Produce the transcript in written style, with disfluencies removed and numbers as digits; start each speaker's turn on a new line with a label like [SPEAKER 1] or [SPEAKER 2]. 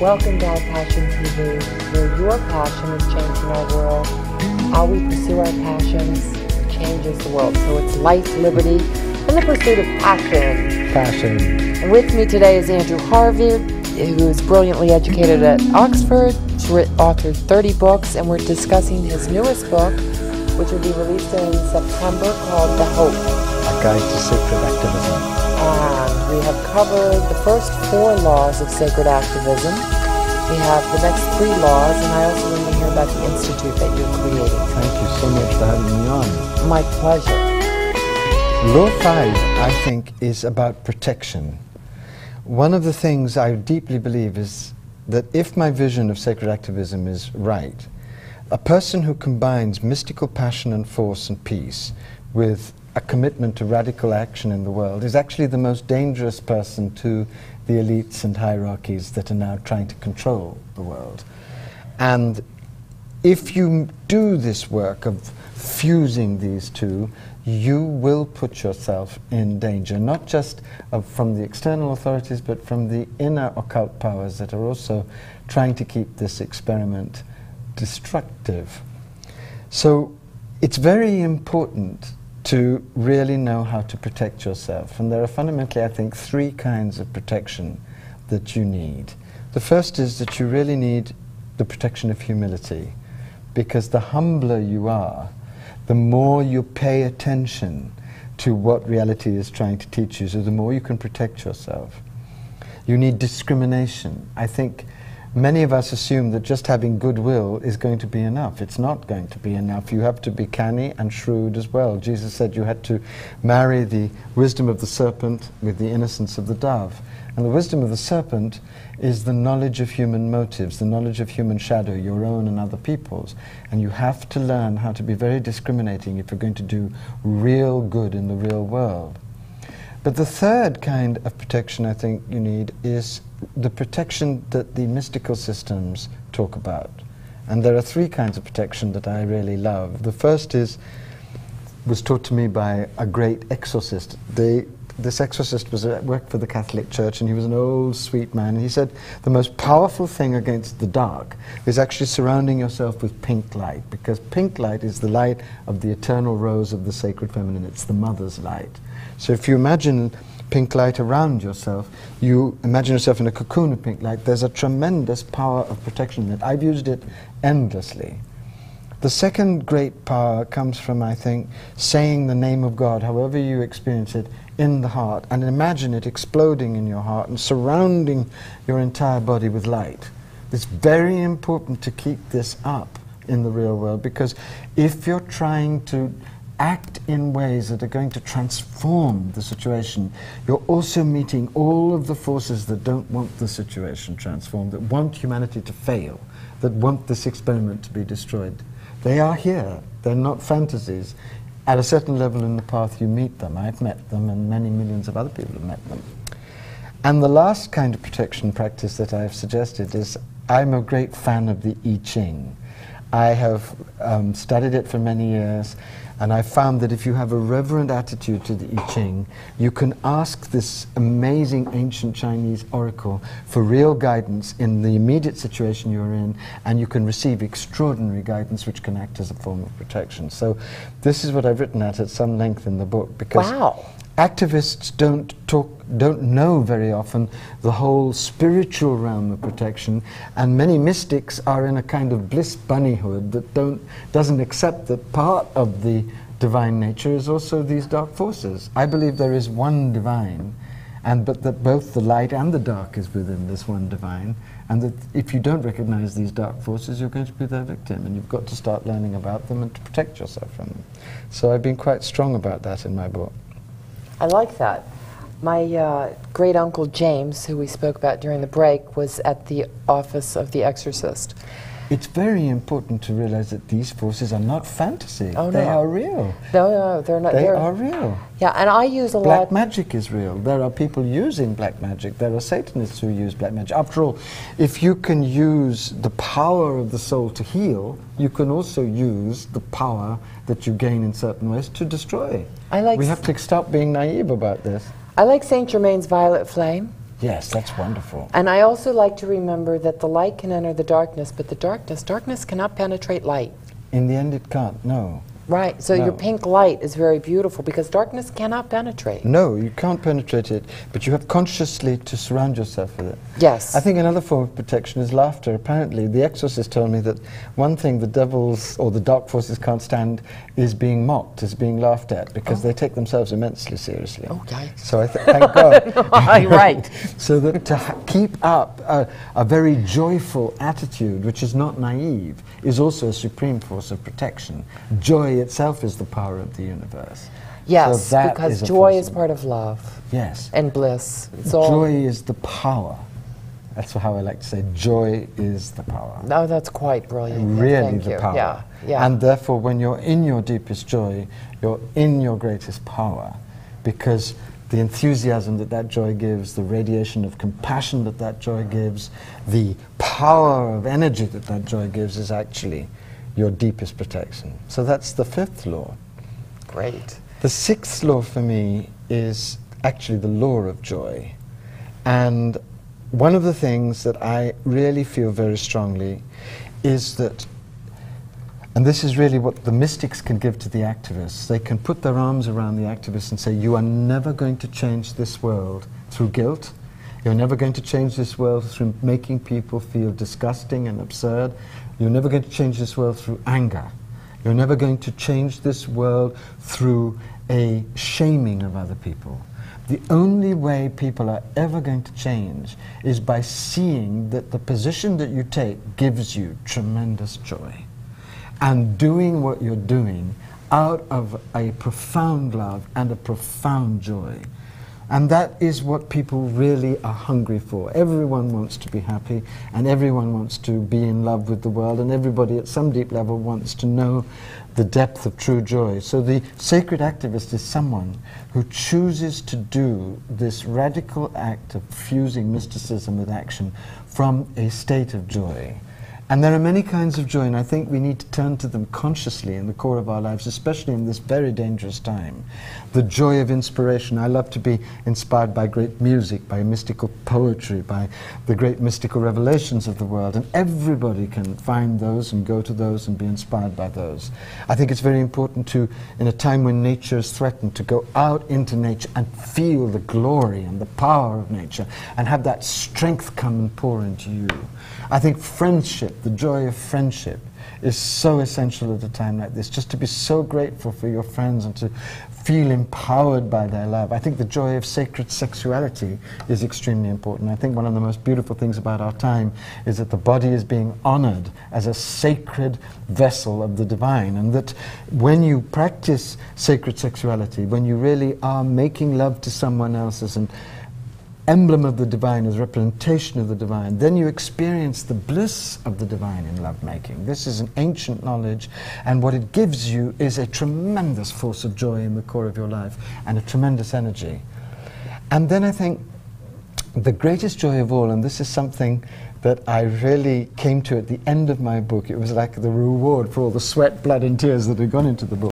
[SPEAKER 1] Welcome to Our Passion TV, where your passion is changing our world. How we pursue our passions changes the world. So it's life, liberty, and the pursuit of passion.
[SPEAKER 2] Passion.
[SPEAKER 1] And with me today is Andrew Harvey, who is brilliantly educated at Oxford. He's authored 30 books, and we're discussing his newest book, which will be released in September, called The Hope.
[SPEAKER 2] A Guide to Sacred Activism.
[SPEAKER 1] And we have covered the first 4 laws of sacred activism. We have the next 3 laws, and I also want to hear about the institute that you're creating.
[SPEAKER 2] Thank you so much for having me on.
[SPEAKER 1] My pleasure.
[SPEAKER 2] Law 5, I think, is about protection. One of the things I deeply believe is that if my vision of sacred activism is right, a person who combines mystical passion and force and peace with a commitment to radical action in the world is actually the most dangerous person to the elites and hierarchies that are now trying to control the world. And if you do this work of fusing these two, you will put yourself in danger, not just from the external authorities, but from the inner occult powers that are also trying to keep this experiment destructive. So it's very important to really know how to protect yourself. And there are fundamentally, I think, 3 kinds of protection that you need. The first is that you really need the protection of humility, because the humbler you are, the more you pay attention to what reality is trying to teach you, so the more you can protect yourself. You need discrimination. I think many of us assume that just having goodwill is going to be enough. It's not going to be enough. You have to be canny and shrewd as well. Jesus said you had to marry the wisdom of the serpent with the innocence of the dove. And the wisdom of the serpent is the knowledge of human motives, the knowledge of human shadow, your own and other people's. And you have to learn how to be very discriminating if you're going to do real good in the real world. But the third kind of protection I think you need is the protection that the mystical systems talk about. And there are 3 kinds of protection that I really love. The first was taught to me by a great exorcist. This exorcist worked for the Catholic Church, and he was an old, sweet man. And he said the most powerful thing against the dark is actually surrounding yourself with pink light, because pink light is the light of the eternal rose of the sacred feminine. It's the mother's light. So if you imagine pink light around yourself, you imagine yourself in a cocoon of pink light, there's a tremendous power of protection that I've used it endlessly. The second great power comes from, I think, saying the name of God, however you experience it, in the heart, and imagine it exploding in your heart and surrounding your entire body with light. It's very important to keep this up in the real world, because if you're trying to act in ways that are going to transform the situation, you're also meeting all of the forces that don't want the situation transformed, that want humanity to fail, that want this experiment to be destroyed. They are here. They're not fantasies. At a certain level in the path you meet them. I've met them, and many millions of other people have met them. And the last kind of protection practice that I've suggested is, I'm a great fan of the I Ching. I have studied it for many years, and I found that if you have a reverent attitude to the I Ching, you can ask this amazing ancient Chinese oracle for real guidance in the immediate situation you're in, and you can receive extraordinary guidance which can act as a form of protection. So this is what I've written at some length in the book, because activists don't know very often the whole spiritual realm of protection, and many mystics are in a kind of bliss bunnyhood that doesn't accept that part of the divine nature is also these dark forces. I believe there is one divine, but that both the light and the dark is within this one divine, and that if you don't recognize these dark forces, you're going to be their victim, and you've got to start learning about them and to protect yourself from them. So I've been quite strong about that in my book.
[SPEAKER 1] I like that. My great-uncle James, who we spoke about during the break, was at the office of the exorcist.
[SPEAKER 2] It's very important to realize that these forces are not fantasy.
[SPEAKER 1] Oh, no.
[SPEAKER 2] They are real.
[SPEAKER 1] No, they're not.
[SPEAKER 2] They are real.
[SPEAKER 1] Yeah, and I use a lot...
[SPEAKER 2] Black magic is real. There are people using black magic. There are Satanists who use black magic. After all, if you can use the power of the soul to heal, you can also use the power that you gain in certain ways to destroy. We have to stop being naive about this.
[SPEAKER 1] I like Saint Germain's violet flame.
[SPEAKER 2] Yes, that's wonderful.
[SPEAKER 1] And I also like to remember that the light can enter the darkness, but the darkness cannot penetrate light.
[SPEAKER 2] In the end, it can't, no.
[SPEAKER 1] Right, so
[SPEAKER 2] No.
[SPEAKER 1] your pink light is very beautiful because darkness cannot penetrate.
[SPEAKER 2] No, you can't penetrate it, but you have consciously to surround yourself with it.
[SPEAKER 1] Yes.
[SPEAKER 2] I think another form of protection is laughter. Apparently, the exorcist told me that one thing the devils or the dark forces can't stand is being mocked, is being laughed at, because they take themselves immensely seriously.
[SPEAKER 1] Oh, yikes.
[SPEAKER 2] So I thank God.
[SPEAKER 1] Right.
[SPEAKER 2] So that to keep up a very joyful attitude, which is not naive, is also a supreme force of protection. Joy itself is the power of the universe.
[SPEAKER 1] Yes,
[SPEAKER 2] So that
[SPEAKER 1] because
[SPEAKER 2] is a
[SPEAKER 1] joy
[SPEAKER 2] force
[SPEAKER 1] is
[SPEAKER 2] of-
[SPEAKER 1] part of love
[SPEAKER 2] Yes.
[SPEAKER 1] and bliss. It's all.
[SPEAKER 2] Joy is the power. That's how I like to say, joy is the power.
[SPEAKER 1] No, that's quite brilliant.
[SPEAKER 2] Really
[SPEAKER 1] Thank
[SPEAKER 2] the
[SPEAKER 1] you.
[SPEAKER 2] power.
[SPEAKER 1] Yeah, yeah.
[SPEAKER 2] And therefore, when you're in your deepest joy, you're in your greatest power, because the enthusiasm that that joy gives, the radiation of compassion that that joy gives, the power of energy that that joy gives is actually your deepest protection. So that's the fifth law.
[SPEAKER 1] Great.
[SPEAKER 2] The sixth law for me is actually the law of joy. And one of the things that I really feel very strongly is that, and this is really what the mystics can give to the activists, they can put their arms around the activists and say, you are never going to change this world through guilt. You're never going to change this world through making people feel disgusting and absurd. You're never going to change this world through anger. You're never going to change this world through a shaming of other people. The only way people are ever going to change is by seeing that the position that you take gives you tremendous joy, and doing what you're doing out of a profound love and a profound joy. And that is what people really are hungry for. Everyone wants to be happy, and everyone wants to be in love with the world, and everybody at some deep level wants to know the depth of true joy. So the sacred activist is someone who chooses to do this radical act of fusing mysticism with action from a state of joy. And there are many kinds of joy, and I think we need to turn to them consciously in the core of our lives, especially in this very dangerous time. The joy of inspiration. I love to be inspired by great music, by mystical poetry, by the great mystical revelations of the world, and everybody can find those and go to those and be inspired by those. I think it's very important to, in a time when nature is threatened, to go out into nature and feel the glory and the power of nature, and have that strength come and pour into you. I think friendship, the joy of friendship, is so essential at a time like this, just to be so grateful for your friends and to feel empowered by their love. I think the joy of sacred sexuality is extremely important. I think one of the most beautiful things about our time is that the body is being honored as a sacred vessel of the divine, and that when you practice sacred sexuality, when you really are making love to someone else as an emblem of the divine, as representation of the divine, then you experience the bliss of the divine in lovemaking. This is an ancient knowledge, and what it gives you is a tremendous force of joy in the core of your life, and a tremendous energy. And then I think the greatest joy of all, and this is something that I really came to at the end of my book, it was like the reward for all the sweat, blood and tears that had gone into the book,